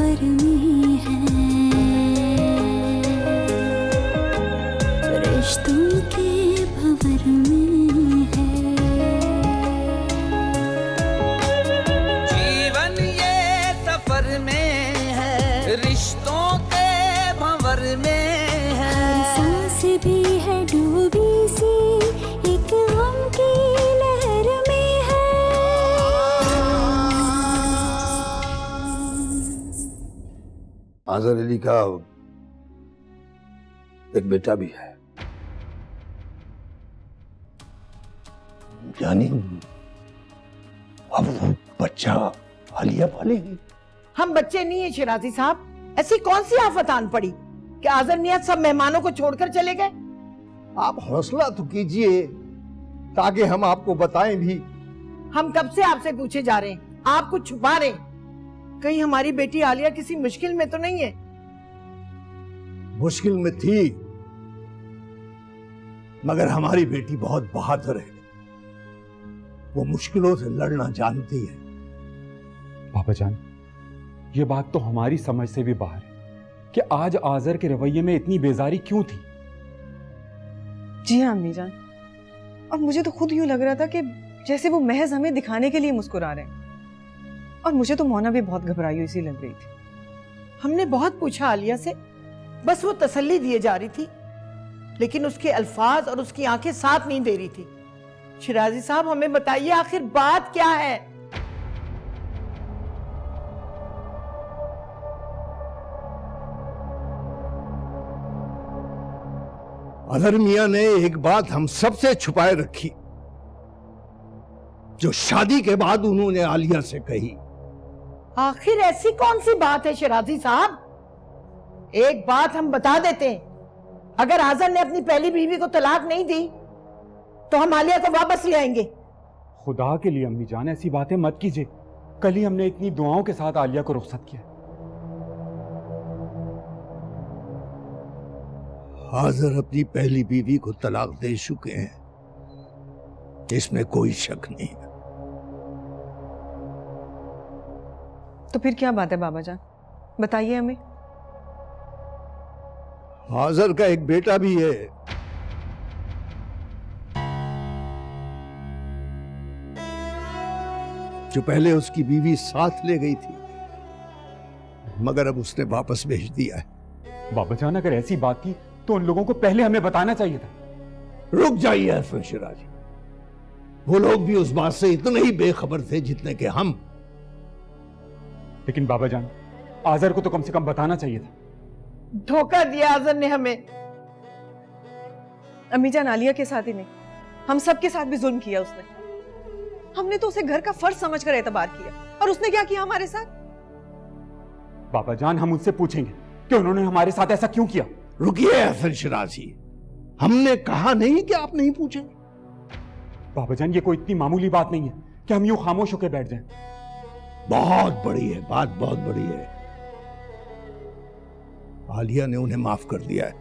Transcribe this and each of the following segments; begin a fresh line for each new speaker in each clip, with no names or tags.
सफर में है, रिश्तों के भंवर में है।
जीवन ये सफर में है, रिश्तों के भंवर में है।
सांस भी है डूबी सी एक गम की लहर में है।
आजर अली का एक बेटा भी है।
यानी अब वो बच्चा आलिया पालेगी?
हम बच्चे नहीं है शिराजी साहब, ऐसी कौन सी आफत आन पड़ी कि आजर नियत सब मेहमानों को छोड़कर चले गए।
आप हौसला तो कीजिए ताकि हम आपको बताएं भी।
हम कब से आपसे पूछे जा रहे हैं, आप कुछ छुपा रहे हैं। कहीं हमारी बेटी आलिया किसी मुश्किल में तो नहीं है?
मुश्किल में थी, मगर हमारी बेटी बहुत बहादुर है। वो मुश्किलों से लड़ना जानती है।
पापा जान, ये बात तो हमारी समझ से भी बाहर है कि आज आजर के रवैये में इतनी बेजारी क्यों थी।
जी हाँ अम्मी जान, और मुझे तो खुद यूं लग रहा था कि जैसे वो महज हमें दिखाने के लिए मुस्कुरा रहे हैं। और मुझे तो मोना भी बहुत घबराई हुई सी लग रही थी।
हमने बहुत पूछा आलिया से, बस वो तसल्ली दिए जा रही थी, लेकिन उसके अल्फाज और उसकी आंखें साथ नहीं दे रही थी। शिराजी साहब हमें बताइए आखिर बात क्या है?
अजहर मियां ने एक बात हम सबसे छुपाए रखी, जो शादी के बाद उन्होंने आलिया से कही।
आखिर ऐसी कौन सी बात है शिराजी साहब? एक बात हम बता देते हैं, अगर आजर ने अपनी पहली बीवी को तलाक नहीं दी तो हम आलिया को वापस ले आएंगे।
खुदा के लिए अम्मी जान ऐसी बातें मत कीजिए। कल ही हमने इतनी दुआओं के साथ आलिया को रुखसत किया।
आजर अपनी पहली बीवी को तलाक दे चुके हैं, इसमें कोई शक नहीं है।
तो फिर क्या बात है बाबा जान, बताइए हमें।
आजर का एक बेटा भी है। जो पहले उसकी बीवी साथ ले गई थी, मगर अब उसने वापस भेज दिया है।
बाबा जान, अगर ऐसी बात थी तो उन लोगों को पहले हमें बताना चाहिए था।
रुक जाइए हसन शिराजी, वो लोग भी उस बात से इतने ही बेखबर थे जितने के हम।
लेकिन बाबा जान, आजर को तो कम से कम बताना चाहिए था।
धोखा दिया आजर ने हमें।
अम्मी जान, आलिया के साथ ही नहीं, हम सब के साथ भी जुल्म किया उसने। हमने तो उसे घर का फर्ज समझकर एतबार किया, और उसने क्या किया हमारे साथ?
बाबा जान, हम उनसे पूछेंगे कि उन्होंने हमारे साथ ऐसा क्यों किया।
रुकिए हसन शिराजी, हमने कहा नहीं कि आप नहीं पूछेंगे।
बाबा जान, ये कोई इतनी मामूली बात नहीं है कि हम यूं खामोश होकर बैठ जाएं।
बहुत बड़ी है बात, बहुत बड़ी है। आलिया ने उन्हें माफ कर दिया है,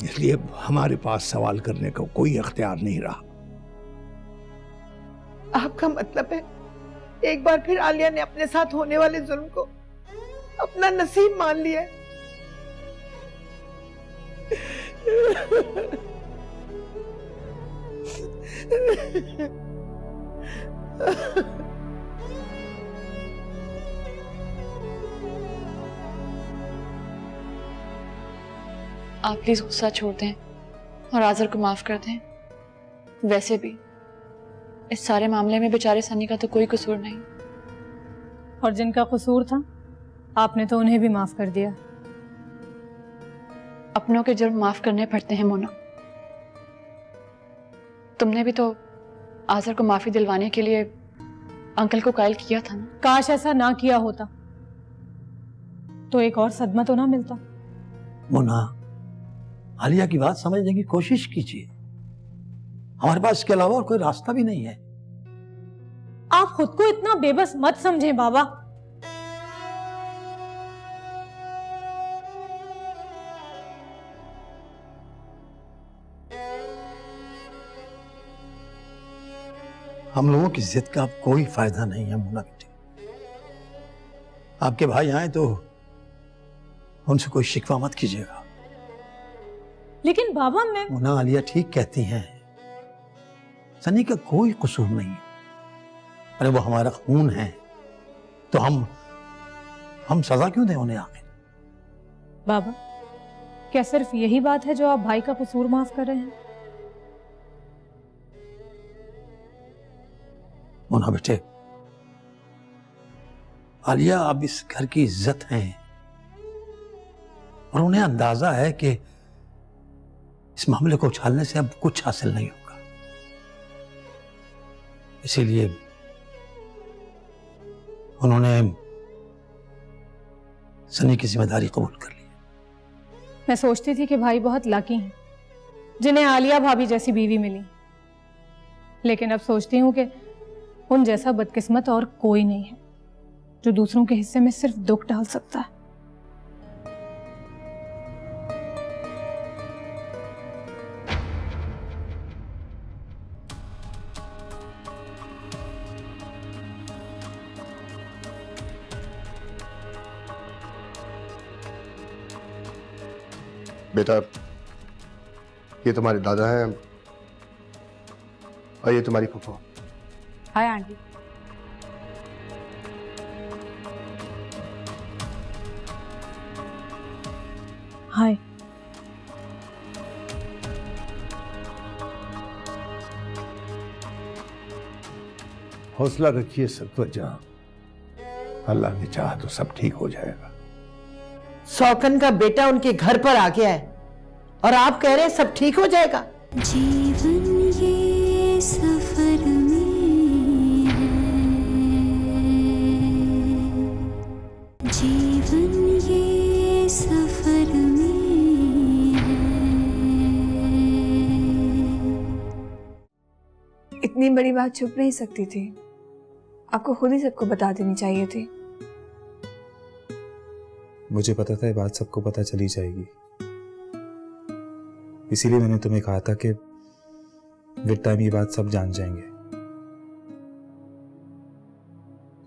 इसलिए हमारे पास सवाल करने का कोई अख्तियार नहीं रहा।
आपका मतलब है एक बार फिर आलिया ने अपने साथ होने वाले जुल्म को अपना नसीब मान लिया है?
आप प्लीज गुस्सा छोड़ दें और आजर को माफ कर दें। वैसे भी इस सारे मामले में बेचारे सनी का तो कोई कसूर नहीं।
और जिनका कसूर था आपने तो उन्हें भी माफ कर दिया।
अपनों के जुर्म माफ करने पड़ते हैं मोना। तुमने भी तो आजर को माफी दिलवाने के लिए अंकल को कायल किया था ना।
काश ऐसा ना किया होता तो एक और सदमा तो ना मिलता।
मोना, आलिया की बात समझने की कोशिश कीजिए। हमारे पास इसके अलावा और कोई रास्ता भी नहीं है।
आप खुद को इतना बेबस मत समझें बाबा।
हम लोगों की जिद का अब कोई फायदा नहीं है मोना बेटी। आपके भाई आए तो उनसे कोई शिकवा मत कीजिएगा।
लेकिन बाबा मैं
मुन्ना आलिया ठीक कहती हैं, सनी का कोई कसूर नहीं है। अरे वो हमारा खून है, तो हम सजा क्यों दें उन्हें आखिर?
बाबा, क्या सिर्फ यही बात है जो आप भाई का कसूर माफ कर रहे हैं?
मुन्ना बेटे, आलिया अब इस घर की इज्जत हैं और उन्हें अंदाजा है कि इस मामले को उछालने से अब कुछ हासिल नहीं होगा। इसीलिए उन्होंने सनी की जिम्मेदारी कबूल कर ली।
मैं सोचती थी कि भाई बहुत लकी हैं जिन्हें आलिया भाभी जैसी बीवी मिली, लेकिन अब सोचती हूँ कि उन जैसा बदकिस्मत और कोई नहीं है जो दूसरों के हिस्से में सिर्फ दुख डाल सकता है।
बेटा, ये तुम्हारे दादा हैं और ये तुम्हारी फूफा।
Hi aunty.
हाय।
हौसला रखिए सतवत जहां, अल्लाह ने चाहा तो सब ठीक हो जाएगा।
सौकन का बेटा उनके घर पर आ गया है और आप कह रहे हैं सब ठीक हो जाएगा।
जीवन ये सफर में है, जीवन ये सफर में है।
इतनी बड़ी बात छुप नहीं सकती थी, आपको खुद ही सबको बता देनी चाहिए थी।
मुझे पता था ये बात सबको पता चली जाएगी, इसीलिए मैंने तुम्हें कहा था कि विद टाइम ये बात सब जान जाएंगे।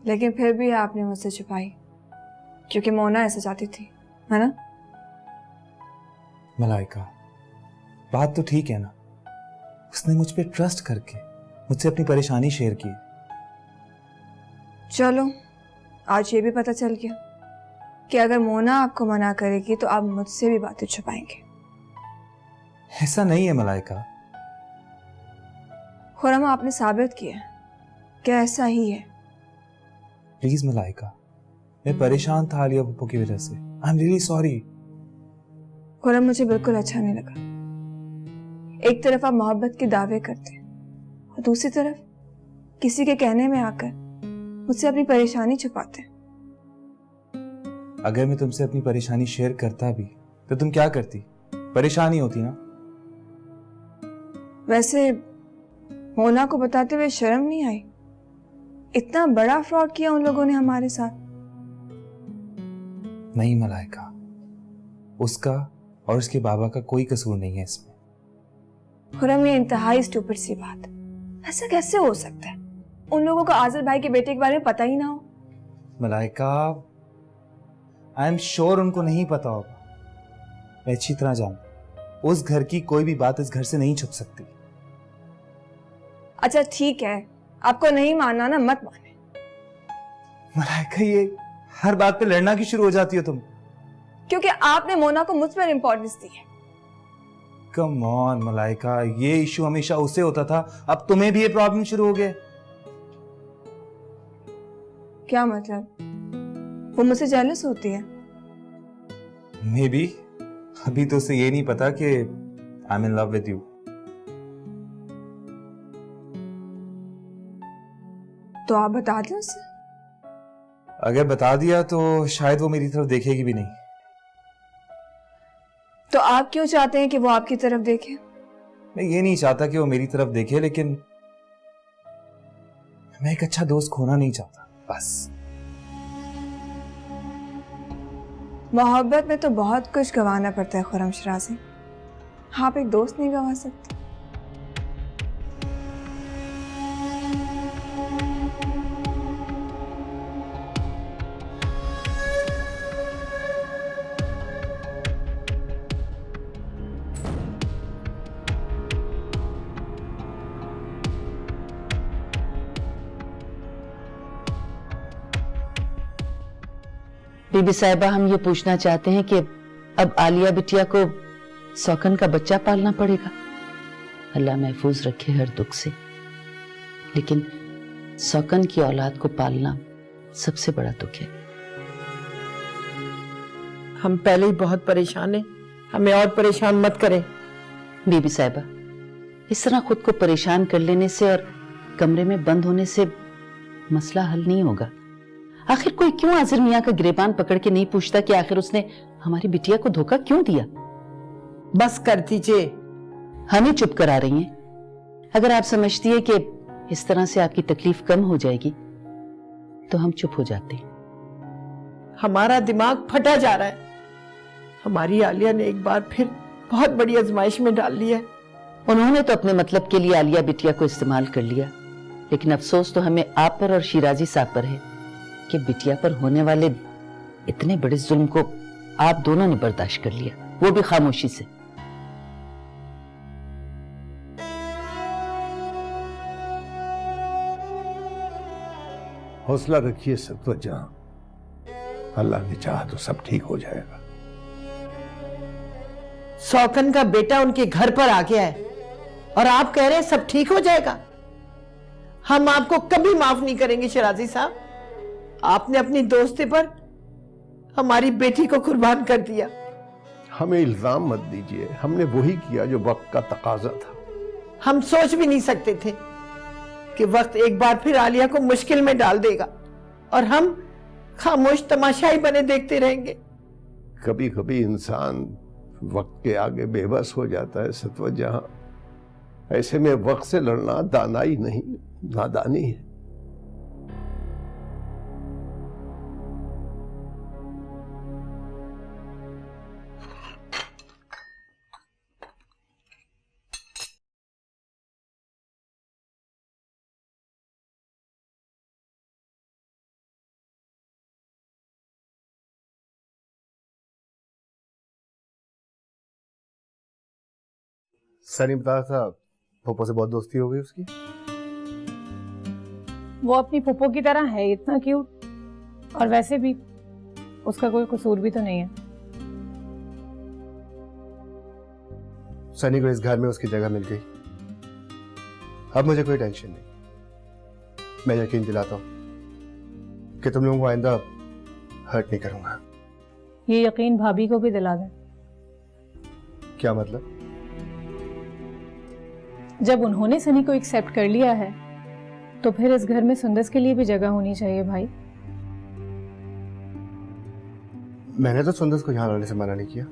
लेकिन फिर भी आपने मुझसे छुपाई क्योंकि मोना ऐसा चाहती थी, है ना?
मलाइका, बात तो ठीक है ना, उसने मुझ पे ट्रस्ट करके मुझसे अपनी परेशानी शेयर की।
चलो, आज ये भी पता चल गया कि अगर मोना आपको मना करेगी तो आप मुझसे भी बातें छुपाएंगे।
ऐसा नहीं है मलाइका।
खुरम, आपने साबित किया कि ऐसा ही है।
प्लीज मलाइका, मैं परेशान था आलिया पप्पू की वजह से। I am really sorry.
Khurram, मुझे बिल्कुल अच्छा नहीं लगा। एक तरफ आप मोहब्बत के दावे करते हैं और दूसरी तरफ किसी के कहने में आकर मुझसे अपनी परेशानी छुपाते हैं।
अगर मैं तुमसे अपनी परेशानी शेयर करता भी तो तुम क्या करती? परेशानी होती ना।
वैसे मोना को बताते हुए शर्म नहीं आई? इतना बड़ा फ्रॉड किया उन लोगों ने हमारे साथ।
नहीं मलाइका, उसका और उसके बाबा का कोई कसूर नहीं है इसमें।
खुरम, ये इंतहाई स्टूपिड सी बात। ऐसा कैसे हो सकता है? उन लोगों को आज़र भाई के बेटे के बारे में पता ही ना हो।
मलाइका, आई एम श्योर उनको नहीं पता होगा। मैं अच्छी तरह जानता, उस घर की कोई भी बात इस घर से नहीं छुप सकती।
अच्छा ठीक है, आपको नहीं मानना ना, मत माने।
मलाइका, ये हर बात पे लड़ना क्यों शुरू हो जाती हो तुम?
क्योंकि आपने मोना को मुझ पर इंपॉर्टेंस दी है।
कम ऑन मलाइका, ये इशू हमेशा उससे होता था, अब तुम्हें भी ये प्रॉब्लम शुरू हो गया।
क्या मतलब? वो मुझसे जेलस होती है?
May be. अभी तो उसे ये नहीं पता कि I am in love with you.
तो आप बता दें उसे।
अगर बता दिया तो शायद वो मेरी तरफ देखेगी भी नहीं।
तो आप क्यों चाहते हैं कि वो आपकी तरफ देखे?
मैं ये नहीं चाहता कि वो मेरी तरफ देखे, लेकिन मैं एक अच्छा दोस्त खोना नहीं चाहता, बस।
मोहब्बत में तो बहुत कुछ गंवाना पड़ता है खुरम शराजी, आप एक दोस्त नहीं गंवा सकते।
बीबी साहिबा, हम ये पूछना चाहते हैं कि अब आलिया बिटिया को सौकन का बच्चा पालना पड़ेगा। अल्लाह महफूज रखे हर दुख से, लेकिन सौकन की औलाद को पालना सबसे बड़ा दुख है।
हम पहले ही बहुत परेशान हैं, हमें और परेशान मत करें।
बीबी साहिबा, इस तरह खुद को परेशान कर लेने से और कमरे में बंद होने से मसला हल नहीं होगा। आखिर कोई क्यों आजिर मियां का गिरेबान पकड़ के नहीं पूछता कि आखिर उसने हमारी बिटिया को धोखा क्यों दिया?
बस कर दीजिए।
हमें चुप करा रही हैं। अगर आप समझती है कि इस तरह से आपकी तकलीफ कम हो जाएगी तो हम चुप हो जाते हैं।
हमारा दिमाग फटा जा रहा है। हमारी आलिया ने एक बार फिर बहुत बड़ी आजमाइश में डाल लिया है।
उन्होंने तो अपने मतलब के लिए आलिया बिटिया को इस्तेमाल कर लिया, लेकिन अफसोस तो हमें आप पर और शिराजी साहब पर है कि बिटिया पर होने वाले इतने बड़े जुल्म को आप दोनों ने बर्दाश्त कर लिया, वो भी खामोशी से।
हौसला रखिए सतवत जहां, अल्लाह ने चाहा तो सब ठीक हो जाएगा।
सौकन का बेटा उनके घर पर आ गया है और आप कह रहे हैं सब ठीक हो जाएगा। हम आपको कभी माफ नहीं करेंगे शिराजी साहब। आपने अपनी दोस्ती पर हमारी बेटी को कुर्बान कर दिया।
हमें इल्जाम मत दीजिए, हमने वही किया जो वक्त का तकाजा था।
हम सोच भी नहीं सकते थे कि वक्त एक बार फिर आलिया को मुश्किल में डाल देगा और हम खामोश तमाशाई बने देखते रहेंगे।
कभी कभी इंसान वक्त के आगे बेबस हो जाता है सतवत जहां। ऐसे में वक्त से लड़ना दानाई नहीं, नादानी है। सनी बताया था पोपो से बहुत दोस्ती हो गई उसकी।
वो अपनी पोपो की तरह है, इतना क्यूट, और वैसे भी उसका कोई कसूर भी तो नहीं है।
सनी को इस घर में उसकी जगह मिल गई। अब मुझे कोई टेंशन नहीं। मैं यकीन दिलाता हूं कि तुम लोगों को आइंदा हर्ट नहीं करूंगा।
ये यकीन भाभी को भी दिला दें।
क्या मतलब?
जब उन्होंने सनी को एक्सेप्ट कर लिया है तो फिर इस घर में सुंदस के लिए भी जगह होनी चाहिए भाई।
मैंने तो सुंदस को यहां लाने से मना नहीं किया।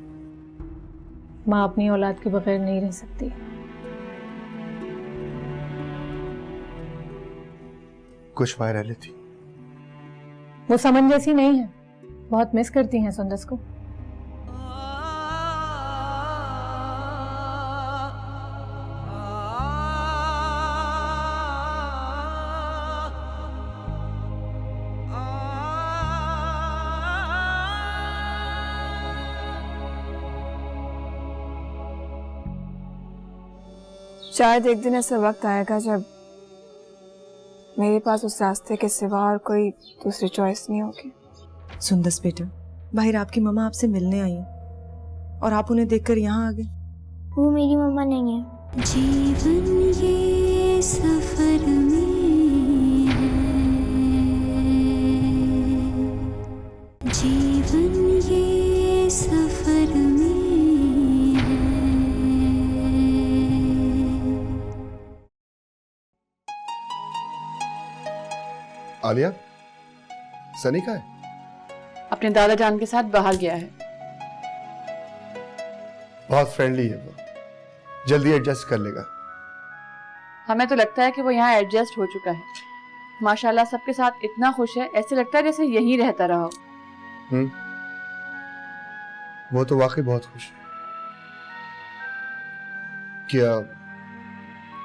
माँ अपनी औलाद के बगैर नहीं रह सकती।
कुछ मायने रह लेती।
वो समझ जैसी नहीं है, बहुत मिस करती हैं सुंदस को।
शायद एक दिन ऐसा वक्त आएगा जब मेरे पास उस रास्ते के सिवा और कोई दूसरी चॉइस नहीं होगी।
सुंदस बेटा, बाहर आपकी मम्मा आपसे मिलने आई हैं और आप उन्हें देखकर यहाँ आ गए।
वो मेरी मम्मा नहीं है। जीवन ये सफर में है, जीवन ये सफर में है।
आलिया, सनी का है?
अपने दादा जान के साथ बाहर गया है।
बहुत फ्रेंडली है वो, जल्दी एडजस्ट कर लेगा।
हमें तो लगता है कि वो यहाँ एडजस्ट हो चुका है। माशाल्लाह सबके साथ इतना खुश है, ऐसे लगता है जैसे यहीं रहता रहा हो।
वो तो वाकई बहुत खुश है। क्या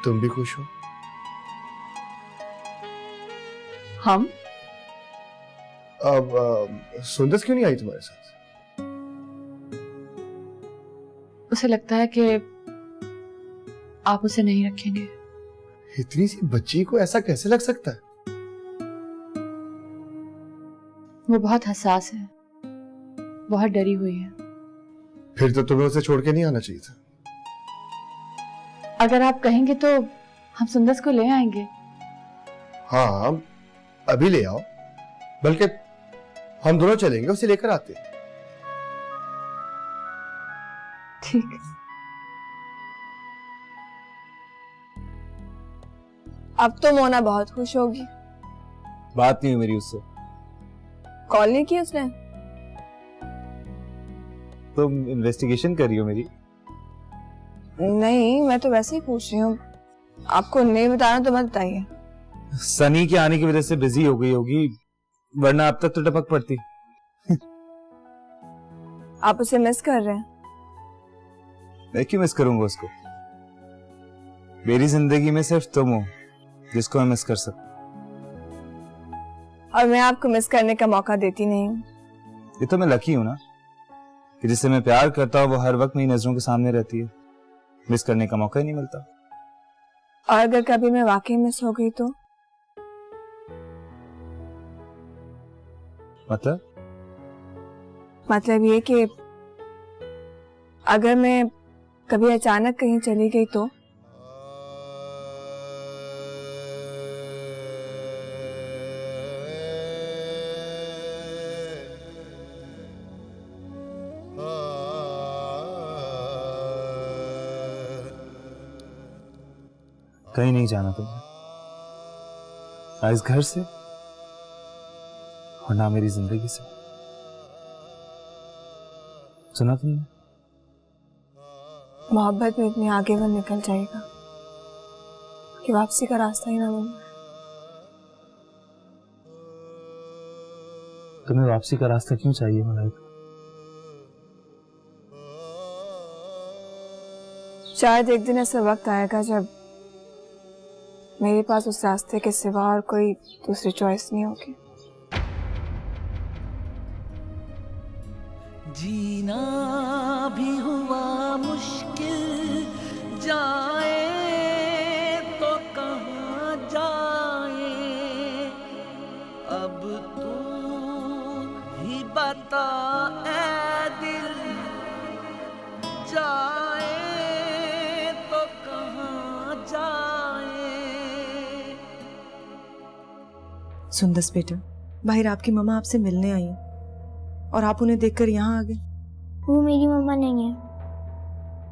तुम भी खुश हो?
हम?
अब सुंदस क्यों नहीं आई तुम्हारे साथ?
उसे लगता है कि आप उसे नहीं रखेंगे।
इतनी सी बच्ची को ऐसा कैसे लग सकता है?
वो बहुत हसास है, बहुत डरी हुई है।
फिर तो तुम्हें उसे छोड़ के नहीं आना चाहिए था।
अगर आप कहेंगे तो हम सुंदर को ले आएंगे।
हाँ, अभी ले आओ, बल्कि हम दोनों चलेंगे, उसे लेकर आते।
ठीक है।
अब तो मोना बहुत खुश होगी।
बात नहीं हुई मेरी उससे।
कॉल नहीं की उसने?
तुम इन्वेस्टिगेशन कर रही हो मेरी?
नहीं, मैं तो वैसे ही पूछ रही हूँ। आपको नहीं बताना तो मत बताइए।
सनी के आने की वजह से बिजी हो गई होगी, वरना अब तक तो टपक पड़ती।
आप उसे मिस कर रहे हैं?
मैं क्यों मिस करूंगा उसको? मेरी जिंदगी में सिर्फ तुम हो जिसको मैं मिस कर सकूं।
और मैं आपको मिस करने का मौका देती नहीं हूँ।
ये तो मैं लकी हूं ना कि जिससे मैं प्यार करता हूँ वो हर वक्त मेरी नजरों के सामने रहती है। मिस करने का मौका ही नहीं मिलता।
और अगर कभी मैं वाकई मिस हो गई तो? मतलब ये कि अगर मैं कभी अचानक कहीं चली गई तो?
कहीं नहीं जाना तुमने, ना इस घर से और ना मेरी जिंदगी से। सुना तुमने?
मोहब्बत में इतनी आगे वो निकल जाएगा कि वापसी का रास्ता ही ना मिले।
तुम्हें वापसी का रास्ता क्यों चाहिए मलाइका?
शायद एक दिन ऐसा वक्त आएगा जब मेरे पास उस रास्ते के सिवा और कोई दूसरी चॉइस नहीं होगी।
जीना भी हुआ मुश्किल, जाए तो कहाँ जाए, अब तू ही बता ऐ दिल, जाए तो कहाँ जाए।
सुंदस बेटा, बाहर आपकी मम्मा आपसे मिलने आई है और आप उन्हें देखकर यहाँ आ गए।
वो मेरी मम्मा नहीं है।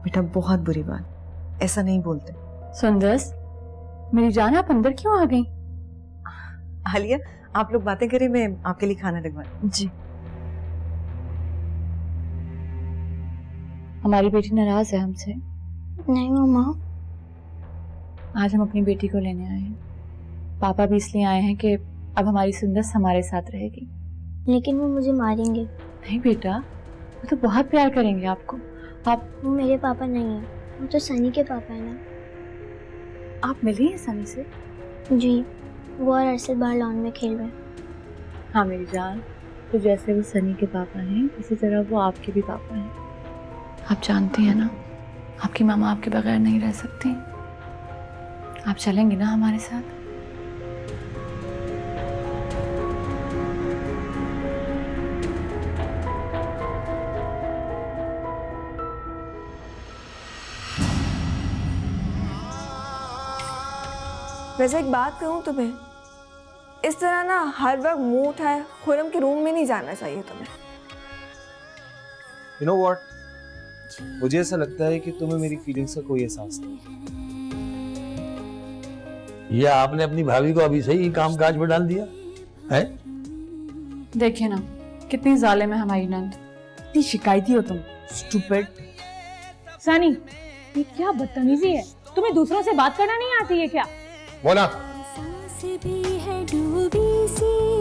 बेटा बहुत बुरी बात, ऐसा नहीं बोलते।
सुंदस, मेरी जान आप अंदर क्यों आ गई?
आलिया, आप लोग बातें करें, मैं आपके लिए खाना लगवा।
जी। हमारी बेटी नाराज है हमसे?
नहीं मम्मा।
आज हम अपनी बेटी को लेने आए हैं। पापा भी इसलिए आए हैं कि अब हमारी सुंदस हमारे साथ रहेगी।
लेकिन वो मुझे मारेंगे।
नहीं बेटा, वो तो बहुत प्यार करेंगे आपको।
वो मेरे पापा नहीं है, वो तो सनी के पापा है ना।
आप मिली हैं सनी से?
जी, वो और अरशद बाहर लॉन में खेल रहे हैं।
हाँ मेरी जान, तो जैसे वो सनी के पापा हैं इसी तरह वो आपके भी पापा हैं। आप जानती हैं ना, आपकी मामा आपके बगैर नहीं रह सकती। आप चलेंगी ना हमारे साथ?
वैसे एक बात कहूँ तुम्हें, इस तरह ना हर वक्त मुंह उठाए खुरम के रूम में नहीं जाना चाहिए तुम्हें।
You know what? मुझे ऐसा लगता है कि तुम्हें मेरी फीलिंग्स का कोई एहसास नहीं।
ये आपने अपनी भाभी को अभी से ही काम काज में डाल दिया है?
देखिए ना कितनी जालिम है हमारी नंद।
इतनी शिकायती हो तुम, स्टूपिड।
सनी, ये क्या बदतमीजी है? तुम्हें दूसरों से बात करना नहीं आती है क्या?
मोना,
सांस भी है डूबी सी।